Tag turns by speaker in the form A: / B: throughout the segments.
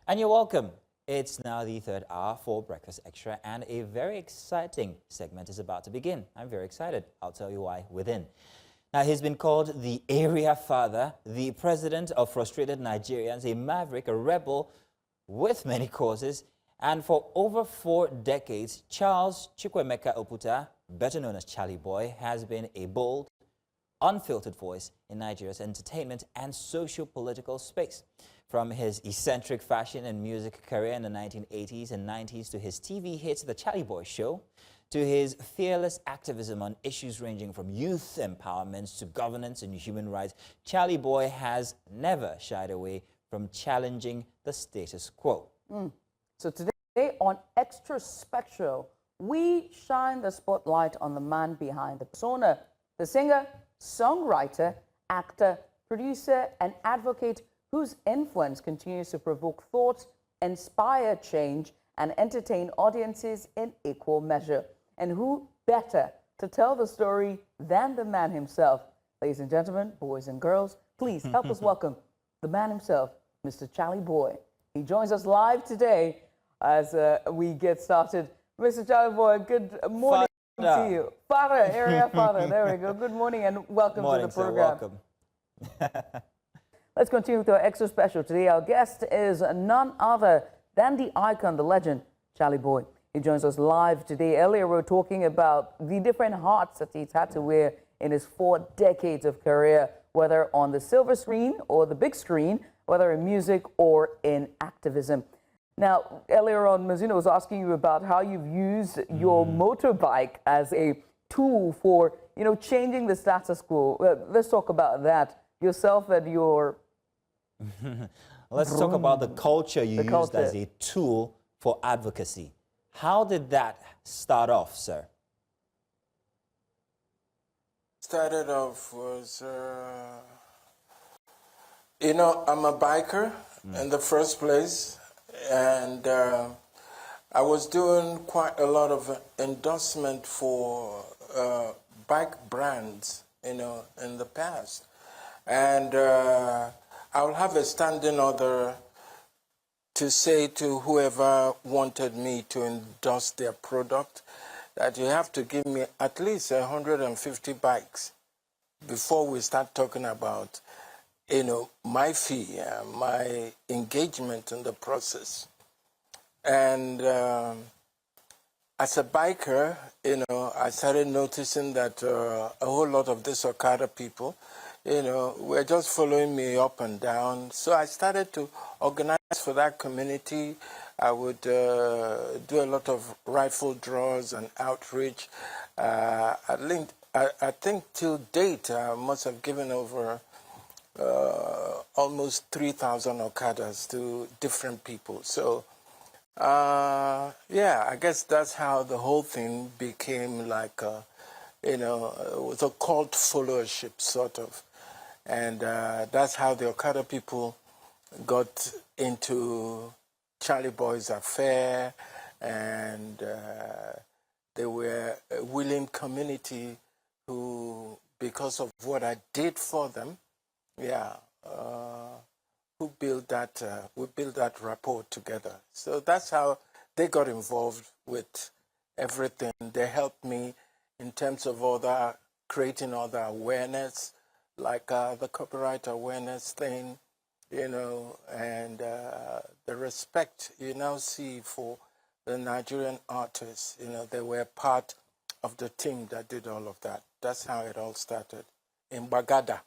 A: And you're welcome. It's now the third hour for Breakfast Extra, and a very exciting segment is about to begin. I'm very excited. I'll tell you why within. Now, he's been called the area father, the president of frustrated Nigerians, a maverick, a rebel with many causes. And for over 4 decades, Charles Chukwuemeka Oputa, better known as Charly Boy, has been a bold, unfiltered voice in Nigeria's entertainment and socio-political space. From his eccentric fashion and music career in the 1980s and 90s to his TV hits The Charly Boy Show, to his fearless activism on issues ranging from youth empowerment to governance and human rights, Charly Boy has never shied away from challenging the status quo.
B: So today on Xtra Special, we shine the spotlight on the man behind the persona, the singer, songwriter, actor, producer, and advocate whose influence continues to provoke thought, inspire change, and entertain audiences in equal measure. And who better to tell the story than the man himself? Ladies and gentlemen, boys and girls, please help us welcome the man himself, Mr. Charly Boy. He joins us live today as we get started. Mr. Charly Boy, good morning to you. Father, area father, there we go. Good morning and welcome to the program.
A: Sir, welcome.
B: Let's continue with our Xtra Special. Today, our guest is none other than the icon, the legend, Charly Boy. He joins us live today. Earlier, we were talking about the different hats that he's had to wear in his 4 decades of career, whether on the silver screen or the big screen, whether in music or in activism. Now, earlier on, Mazina was asking you about how you've used your motorbike as a tool for, changing the status quo. Let's talk about that. Yourself and your...
A: Let's talk about the culture you used as a tool for advocacy. How did that start off, sir?
C: Started off was, I'm a biker in the first place, and I was doing quite a lot of endorsement for bike brands, in the past. And I'll have a standing order to say to whoever wanted me to endorse their product that you have to give me at least 150 bikes before we start talking about, my fee, my engagement in the process. And as a biker, I started noticing that a whole lot of these Okada people, were just following me up and down. So I started to organize for that community. I would do a lot of rifle draws and outreach. I think till date, I must have given over almost 3,000 Okadas to different people. So, yeah, I guess that's how the whole thing became like, it was a cult followership, sort of. And that's how the Okada people got into Charly Boy's affair, and they were a willing community who, because of what I did for them, who built that, we built that rapport together. So that's how they got involved with everything. They helped me in terms of creating other awareness, like the copyright awareness thing, and the respect you now see for the Nigerian artists. They were part of the team that did all of that. That's how it all started, in Bagada.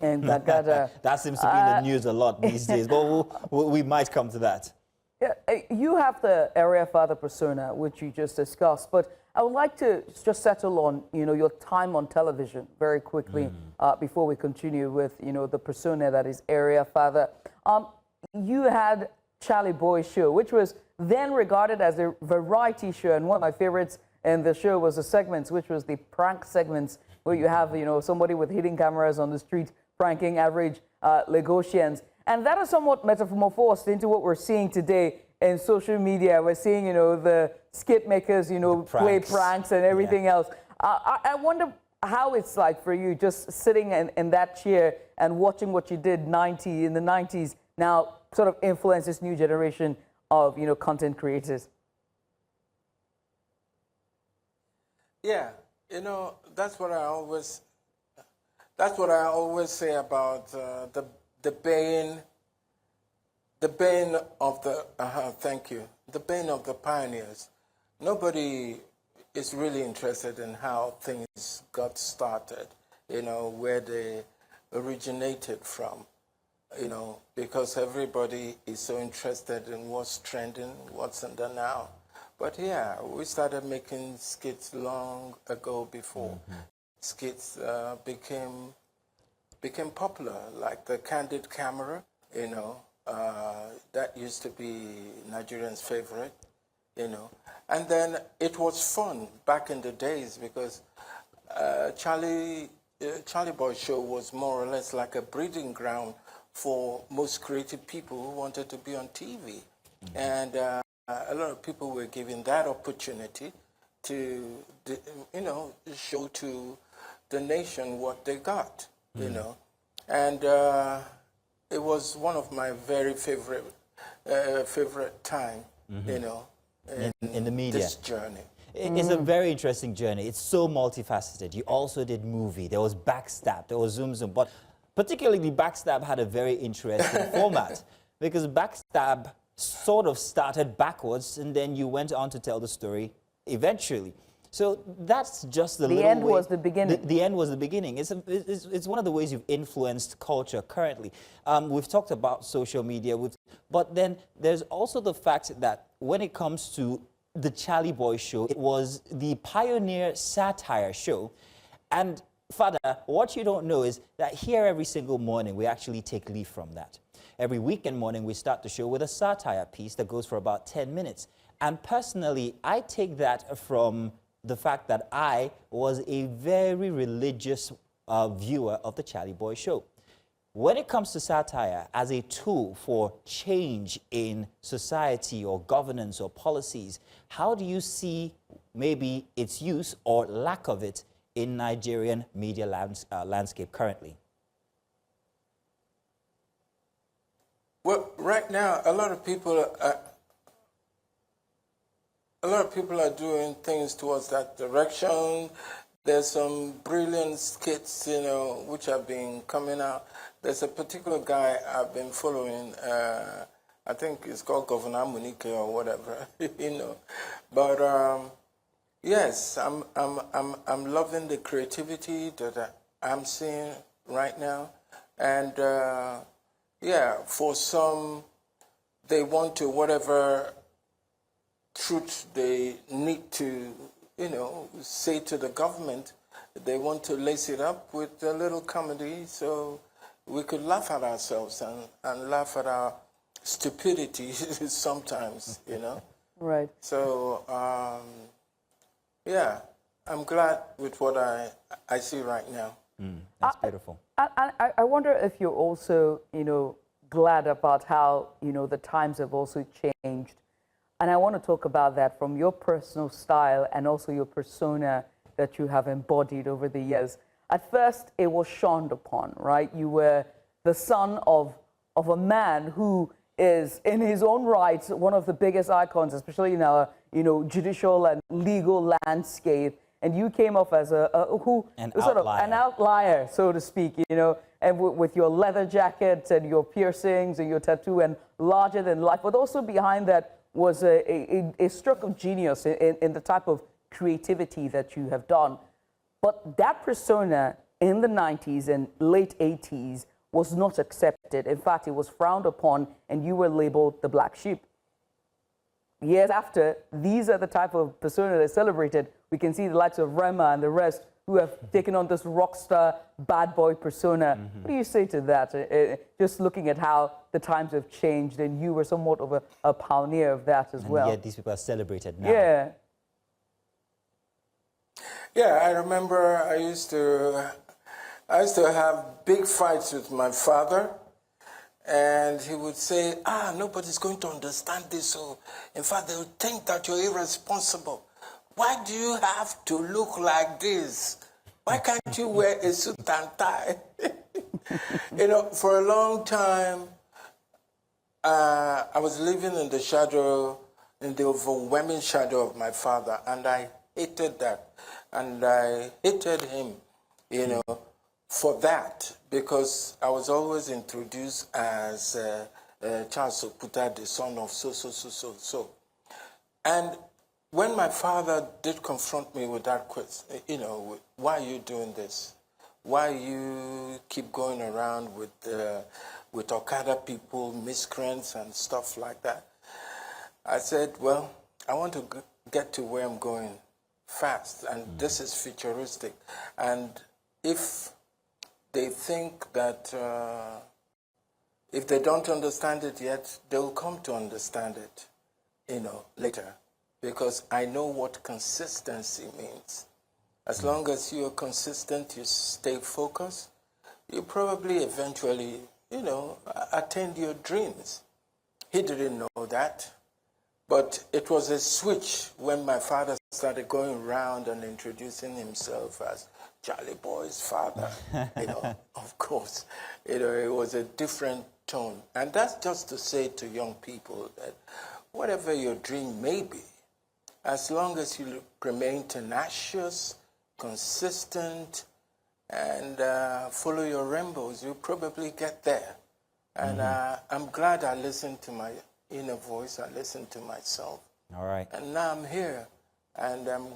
B: In Bagada.
A: That seems to be in the news a lot these days, but we might come to that.
B: Yeah, you have the area father persona, which you just discussed, but I would like to just settle on, your time on television very quickly before we continue with, the persona that is area father. You had Charly Boy Show, which was then regarded as a variety show, and one of my favorites in the show was the segments, which was the prank segments, where you have, somebody with hidden cameras on the street pranking average Lagosians. And that is somewhat metamorphosed into what we're seeing today in social media. We're seeing, the skit makers, play pranks and everything else. I wonder how it's like for you just sitting in that chair and watching what you did in the 90s now sort of influence this new generation of, content creators?
C: Yeah, that's what I always say about the bane of the the bane of the pioneers. Nobody is really interested in how things got started, where they originated from, because everybody is so interested in what's trending, what's in the now. But yeah, we started making skits long ago before. Skits became popular, like the candid camera, that used to be Nigerians' favorite, And then it was fun back in the days because Charly Boy show was more or less like a breeding ground for most creative people who wanted to be on TV. And a lot of people were given that opportunity to, show to the nation what they got, And it was one of my very favorite time,
A: in the media.
C: This journey.
A: It's a very interesting journey. It's so multifaceted. You also did movie. There was Backstab. There was Zoom Zoom. But particularly Backstab had a very interesting format because Backstab sort of started backwards and then you went on to tell the story eventually. So that's just the
B: end was the beginning.
A: The end was the beginning. It's one of the ways you've influenced culture currently. We've talked about social media, but then there's also the fact that when it comes to the Charly Boy show, it was the pioneer satire show. And Father, what you don't know is that here every single morning we actually take leave from that. Every weekend morning we start the show with a satire piece that goes for about 10 minutes. And personally, I take that from the fact that I was a very religious viewer of the Charly Boy show. When it comes to satire as a tool for change in society or governance or policies, how do you see maybe its use or lack of it in Nigerian media landscape currently?
C: Well, right now, a lot of people are doing things towards that direction. There's some brilliant skits, which have been coming out. There's a particular guy I've been following. I think it's called Governor Munike or whatever, But yes, I'm loving the creativity that I'm seeing right now, and yeah, for some, they want to whatever truth they need to, say to the government. They want to lace it up with a little comedy so we could laugh at ourselves and laugh at our stupidity sometimes,
B: Right.
C: So, yeah, I'm glad with what I see right now.
A: That's beautiful.
B: I wonder if you're also, glad about how, the times have also changed. And I want to talk about that from your personal style and also your persona that you have embodied over the years. At first, it was shunned upon, right? You were the son of a man who is, in his own right, one of the biggest icons, especially in our, judicial and legal landscape. And you came off as an outlier, so to speak, and with your leather jacket and your piercings and your tattoo and larger than life. But also behind that was a stroke of genius in the type of creativity that you have done. But that persona in the 90s and late 80s was not accepted. In fact, it was frowned upon and you were labeled the black sheep. Years after, these are the type of persona that celebrated. We can see the likes of Rema and the rest who have taken on this rock star, bad boy persona. What do you say to that? Just looking at how the times have changed and you were somewhat of a pioneer of that as well.
A: And yet these people are celebrated now.
B: Yeah.
C: Yeah, I remember I used to have big fights with my father, and he would say, nobody's going to understand this, so in fact they'll think that you're irresponsible. Why do you have to look like this? Why can't you wear a suit and tie? For a long time, I was living in the shadow, in the overwhelming shadow of my father, and I hated that. And I hated him, you know, for that, because I was always introduced as Charles Oputa, the son of so. And when my father did confront me with that question, you know, why are you doing this? Why you keep going around with Okada people, miscreants and stuff like that? I said, well, I want to get to where I'm going fast, and this is futuristic. And if they think that if they don't understand it yet, they'll come to understand it, you know, later, because I know what consistency means. As long as you're consistent, you stay focused, you probably eventually, you know, attain your dreams. He didn't know that. But it was a switch when my father started going around and introducing himself as Charly Boy's father. You know, of course, you know, it was a different tone. And that's just to say to young people that whatever your dream may be, as long as you remain tenacious, consistent, and follow your rainbows, you'll probably get there. And I'm glad I listened to my inner voice. I listened to myself.
A: All right.
C: And now I'm here, and I'm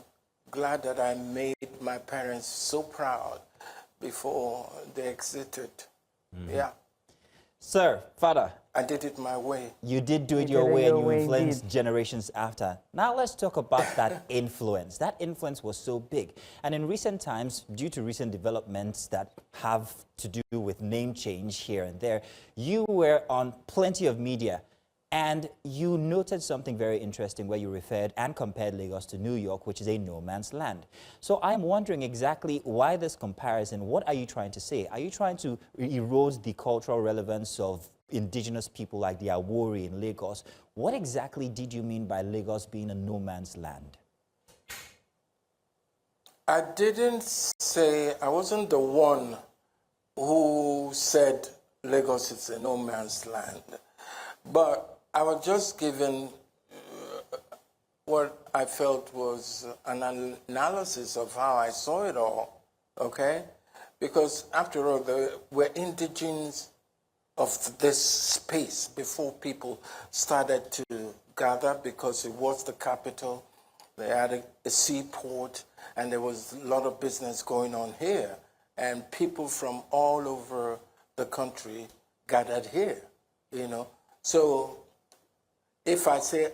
C: glad that I made my parents so proud before they exited. Yeah.
A: Sir, father,
C: I did it my way.
A: you did do it your way and you influenced generations after. Now let's talk about that influence. That influence was so big. And in recent times, due to recent developments that have to do with name change here and there, you were on plenty of media. And you noted something very interesting where you referred and compared Lagos to New York, which is a no man's land. So I'm wondering exactly why this comparison. What are you trying to say? Are you trying to erode the cultural relevance of indigenous people like the Awori in Lagos? What exactly did you mean by Lagos being a no man's land?
C: I didn't say, I wasn't the one who said Lagos is a no man's land. But I was just given what I felt was an analysis of how I saw it all, okay? Because after all, we're indigenes of this space before people started to gather, because it was the capital. They had a seaport, and there was a lot of business going on here. And people from all over the country gathered here, you know? So if I say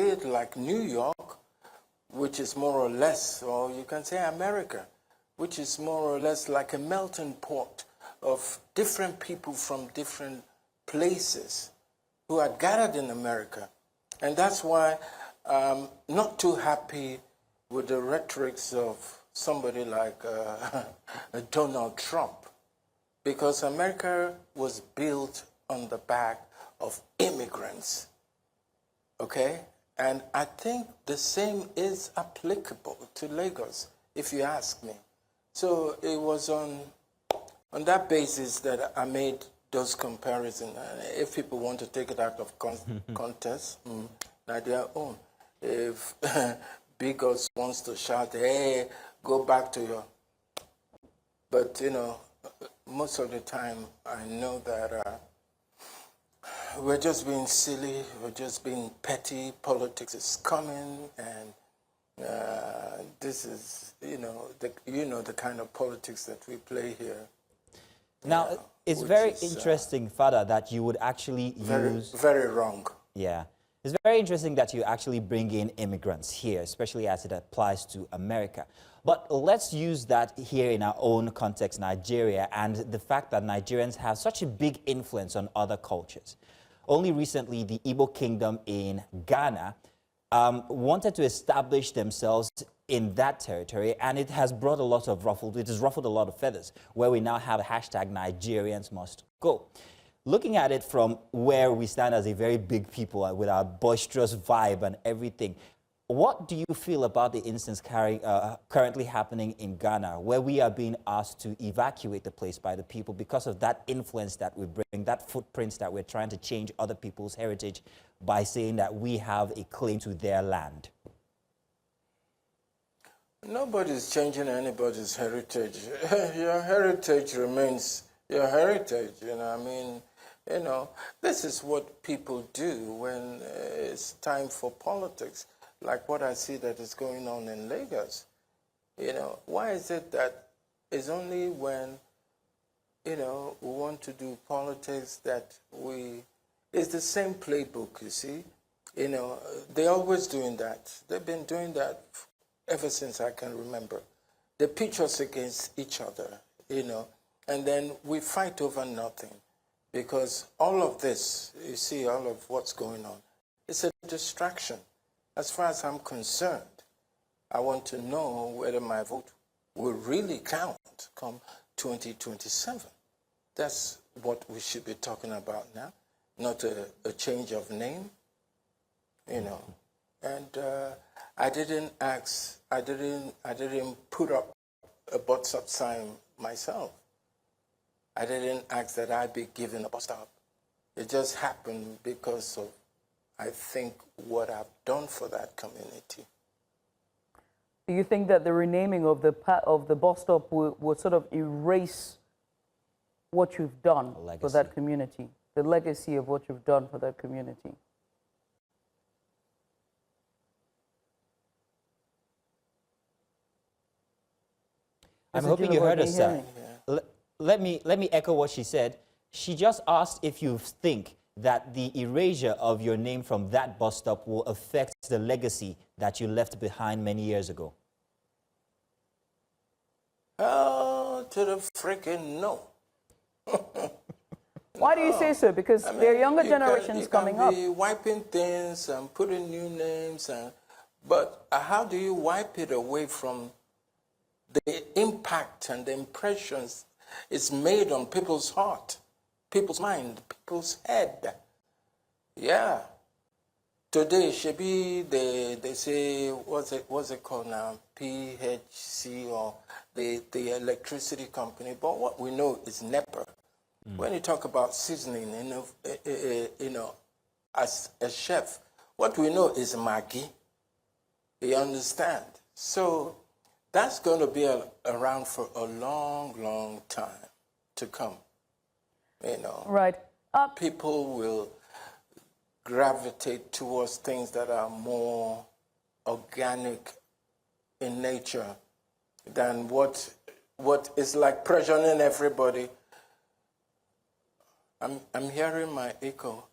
C: it like New York, which is more or less, or you can say America, which is more or less like a melting pot of different people from different places who had gathered in America. And that's why I'm not too happy with the rhetorics of somebody like Donald Trump, because America was built on the back of immigrants. Okay? And I think the same is applicable to Lagos, if you ask me. So it was on that basis that I made those comparisons. If people want to take it out of context, now their own. If Bigos wants to shout, hey, go back to your... But, you know, most of the time, I know that we're just being silly, we're just being petty, politics is coming, and this is, you know, the kind of politics that we play here.
A: Now, it's very interesting, Father, that you would actually use...
C: Very wrong.
A: Yeah. It's very interesting that you actually bring in immigrants here, especially as it applies to America. But let's use that here in our own context, Nigeria, and the fact that Nigerians have such a big influence on other cultures. Only recently, the Igbo kingdom in Ghana wanted to establish themselves in that territory, and it has brought a lot of it has ruffled a lot of feathers, where we now have a hashtag Nigerians must go. Looking at it from where we stand as a very big people with our boisterous vibe and everything, What do you feel about the instance currently happening in Ghana, where we are being asked to evacuate the place by the people because of that influence that we bring, that footprints that we're trying to change other people's heritage by saying that we have a claim to their land?
C: Nobody's changing anybody's heritage. Your heritage remains your heritage, you know. I mean, you know, this is what people do when it's time for politics, like what I see that is going on in Lagos. You know, why is it that it's only when, you know, we want to do politics that it's the same playbook, you see. You know, they're always doing that. They've been doing that ever since I can remember. They pitch us against each other, you know, and then we fight over nothing. Because all of this, you see, all of what's going on, it's a distraction. As far as I'm concerned, I want to know whether my vote will really count come 2027. That's what we should be talking about now, not a change of name, you know. And I didn't put up a bus stop sign myself. I didn't ask that I be given a bus stop. It just happened because of, I think, what I've done for that community.
B: Do you think that the renaming of the bus stop will sort of erase what you've done for that community, the legacy of what you've done for that community?
A: I'm hoping you heard her, sir. Let me echo what she said. She just asked if you think that the erasure of your name from that bus stop will affect the legacy that you left behind many years ago.
C: Oh, to the freaking no.
B: Why do you say so? Because there are younger generations coming up.
C: You can be wiping things and putting new names, but how do you wipe it away from the impact and the impressions it's made on people's heart, people's mind, people's head? Yeah. Today, Shebi, they say, what's it called now? PHC or the electricity company. But what we know is NEPA. When you talk about seasoning, you know, as a chef, what we know is Maggi. You understand? So that's going to be around for a long, long time to come. You know,
B: right?
C: People will gravitate towards things that are more organic in nature than what is like pressuring everybody. I'm hearing my echo.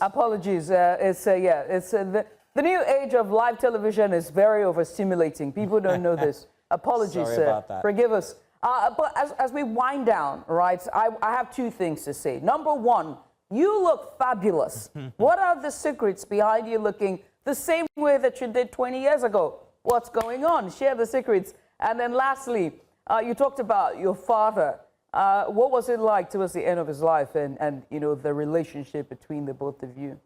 B: Apologies. The new age of live television is very overstimulating. People don't know this. Apologies,
A: Sorry about that.
B: Forgive us. But as we wind down, right, I have two things to say. Number one, you look fabulous. What are the secrets behind you looking the same way that you did 20 years ago? What's going on? Share the secrets. And then lastly, you talked about your father. What was it like towards the end of his life and you know, the relationship between the both of you?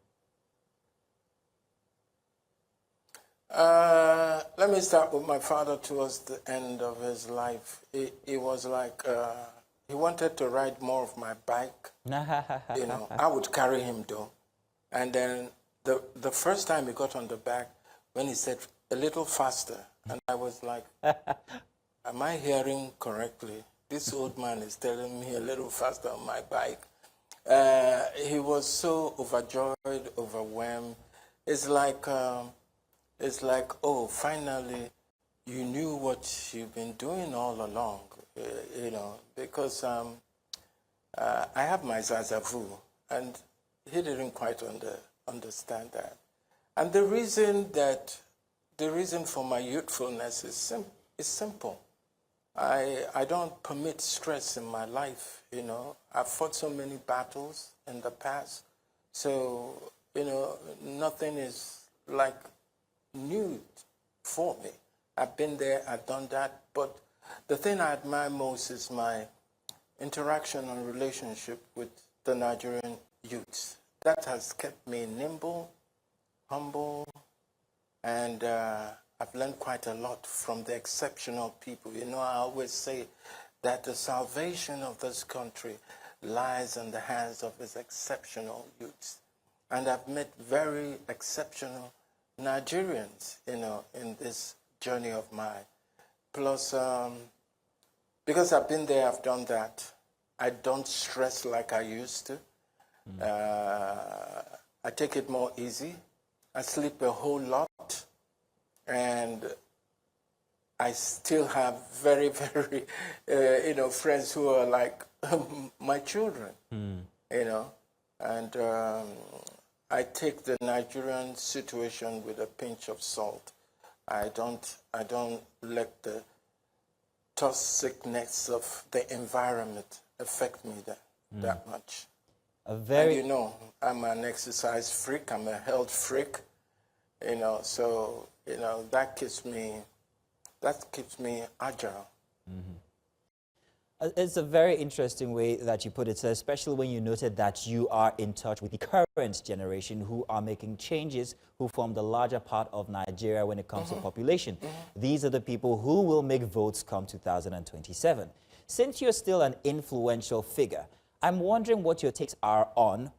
C: Let me start with my father towards the end of his life. It was like he wanted to ride more of my bike. You know, I would carry him though. And then the first time he got on the back, when he said a little faster, and I was like, am I hearing correctly? This old man is telling me a little faster on my bike. He was so overjoyed, overwhelmed. It's like, oh, finally, you knew what you've been doing all along, you know, because I have my Zazavu, and he didn't quite understand that. And the reason for my youthfulness is simple. I don't permit stress in my life, you know. I've fought so many battles in the past, so, you know, nothing is like new for me. I've been there, I've done that, but the thing I admire most is my interaction and relationship with the Nigerian youths. That has kept me nimble, humble, And I've learned quite a lot from the exceptional people. You know, I always say that the salvation of this country lies in the hands of its exceptional youths. And I've met very exceptional Nigerians, you know, in this journey of mine. Plus, because I've been there, I've done that, I don't stress like I used to. I take it more easy. I sleep a whole lot. And I still have very, very, you know, friends who are like my children, you know. And I take the Nigerian situation with a pinch of salt. I don't let the toxicness of the environment affect me that much. And you know, I'm an exercise freak. I'm a health freak. You know, so you know that keeps me agile.
A: It's a very interesting way that you put it, sir, especially when you noted that you are in touch with the current generation who are making changes, who form the larger part of Nigeria when it comes to population. These are the people who will make votes come 2027. Since you're still an influential figure, I'm wondering what your takes are on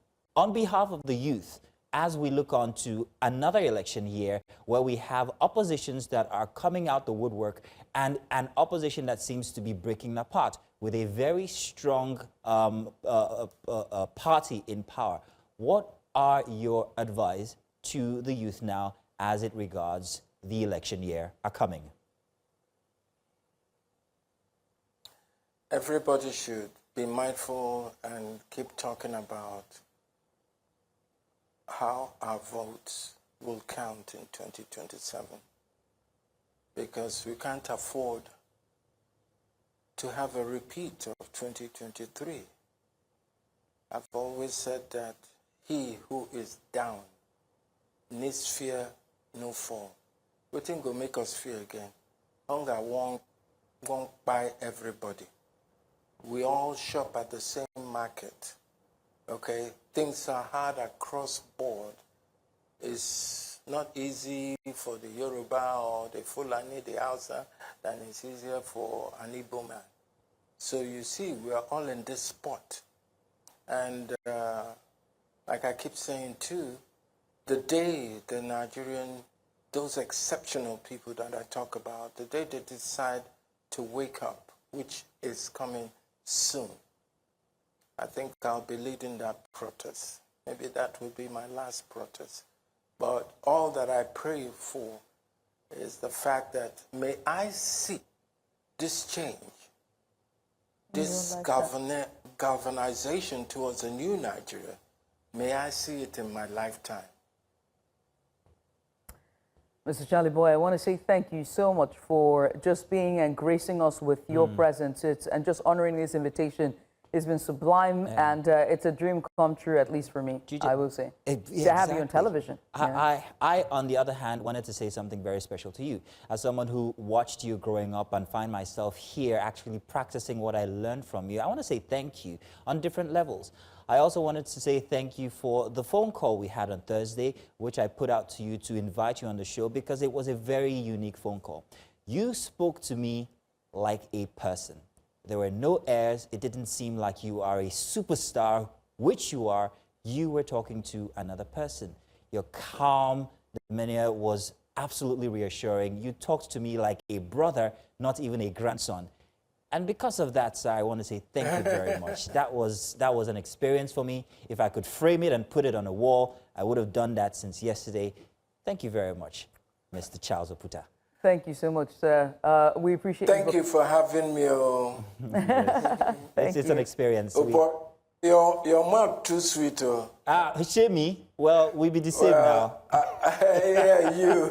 A: behalf of the youth, as we look on to another election year where we have oppositions that are coming out the woodwork and an opposition that seems to be breaking apart with a very strong party in power. What are your advice to the youth now as it regards the election year coming?
C: Everybody should be mindful and keep talking about how our votes will count in 2027, because we can't afford to have a repeat of 2023. I've always said that he who is down needs fear no fall. We think will make us fear again. Hunger won't buy everybody. We all shop at the same market. Okay, things are hard across board. It's not easy for the Yoruba or the Fulani, the Hausa, than it's easier for an Igbo man. So you see, we are all in this spot. And like I keep saying too, the day the Nigerian, those exceptional people that I talk about, the day they decide to wake up, which is coming soon, I think I'll be leading that protest. Maybe that will be my last protest. But all that I pray for is the fact that may I see this change, this galvanization towards a new Nigeria, may I see it in my lifetime.
B: Mr. Charly Boy, I want to say thank you so much for just being and gracing us with your presence. And just honoring this invitation. It's been sublime, and it's a dream come true, at least for me, I will say, to have you on television.
A: I, on the other hand, wanted to say something very special to you. As someone who watched you growing up and find myself here actually practicing what I learned from you, I want to say thank you on different levels. I also wanted to say thank you for the phone call we had on Thursday, which I put out to you to invite you on the show because it was a very unique phone call. You spoke to me like a person. There were no airs. It didn't seem like you are a superstar, which you are. You were talking to another person. Your calm demeanor was absolutely reassuring. You talked to me like a brother, not even a grandson. And because of that, sir, I want to say thank you very much. That was an experience for me. If I could frame it and put it on a wall, I would have done that since yesterday. Thank you very much, Mr. Charles Oputa.
B: Thank you so much, sir. We appreciate it.
C: Thank you for having me.
A: It's an experience.
C: Your mouth too sweet.
A: Shame me. Well, we be the same now.
C: Yeah, you.